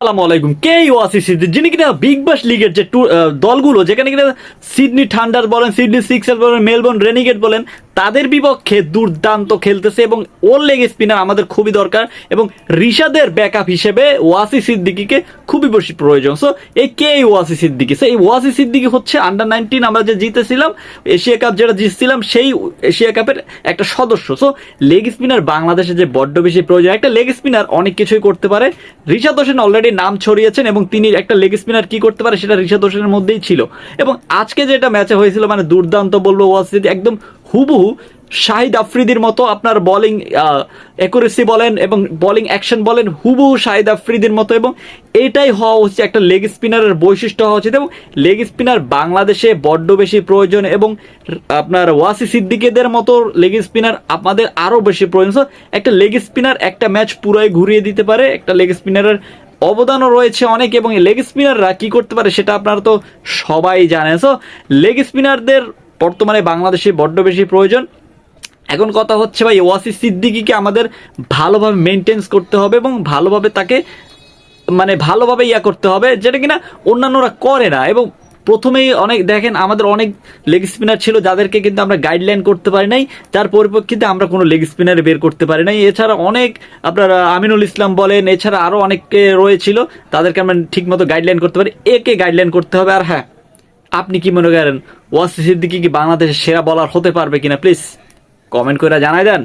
আসসালামু আলাইকুম। কে ওয়াসিস সিদ্দিক, যিনি কিনা বিগ বাস লিগের যে দলগুলো, যেখানে কিনা সিডনি থান্ডার বলেন, সিডনি সিক্সার্স বলেন, মেলবোর্ন রেনিগেট বলেন, তাদের বিপক্ষে দুর্দান্ত খেলতেছে এবং ওর লেগ স্পিনার আমাদের খুবই দরকার এবং রিশাদের ব্যাকআপ হিসেবে ওয়াসিস সিদ্দিকীকে খুবই বেশি প্রয়োজন। সো এই কে ওয়াসিস সিদ্দিকী? সো এই ওয়াসিস সিদ্দিকী হচ্ছে আন্ডার 19 আমরা যে জিতেছিলাম, এশিয়া কাপ যেটা জিতছিলাম, সেই এশিয়া কাপের একটা সদস্য। সো লেগ স্পিনার বাংলাদেশে যে বড্ড বেশি প্রয়োজন। একটা লেগ স্পিনার অনেক কিছুই করতে পারে। রিশাদ হোসেন অলরেডি নাম ছড়িয়েছেন এবং তিনি একটা লেগ স্পিনার কি করতে পারে সেটা রিশাদ হোসেনের মধ্যেই ছিল। এবং আজকে যেটা ম্যাচে হয়েছিল, মানে দুর্দান্ত বলবো, ওয়াসিদ একদম হুবহু শাহিদ আফ্রিদির মতো আপনার বোলিং অ্যাকুরেসি বলেন এবং বোলিং অ্যাকশন বলেন, হুবহু শাহিদ আফ্রিদির মতো। এবং এটাই হওয়া উচিত, একটা লেগ স্পিনারের বৈশিষ্ট্য হওয়া উচিত। এবং লেগ স্পিনার বাংলাদেশে বড্ড বেশি প্রয়োজন এবং আপনার ওয়াসি সিদ্দিকীদের মতো লেগ স্পিনার আমাদের আরও বেশি প্রয়োজন। একটা লেগ স্পিনার একটা ম্যাচ পুরোই ঘুরিয়ে দিতে পারে। একটা লেগ স্পিনারের অবদানও রয়েছে অনেক এবং লেগ স্পিনাররা কি করতে পারে সেটা আপনারা তো সবাই জানেন। সো লেগ স্পিনারদের বর্তমানে বাংলাদেশে বড্ড বেশি প্রয়োজন। এখন কথা হচ্ছে ভাই, ওয়াসিস সিদ্দিকীকে আমাদের ভালোভাবে মেনটেন্স করতে হবে এবং ভালোভাবে তাকে ভালোভাবে করতে হবে, যেটা কিনা অন্যান্যরা করে না। এবং প্রথমেই অনেক দেখেন, আমাদের অনেক লেগ স্পিনার ছিল যাদেরকে কিন্তু আমরা গাইডলাইন করতে পারি নাই, যার পরিপ্রেক্ষিতে আমরা কোনো লেগ স্পিনার বের করতে পারি নাই। এছাড়া অনেক আপনার আমিনুল ইসলাম বলেন, এছাড়া আরও অনেকে রয়েছিল, তাদেরকে আমরা ঠিকমতো গাইডলাইন করতে পারি। একে গাইডলাইন করতে হবে। আর হ্যাঁ, আপনি কি মনে করেন ওয়াসিস সিদ্দিকী কি বাংলাদেশের সেরা বলার হতে পারবে কিনা? প্লিজ কমেন্ট করে জানাই দেন।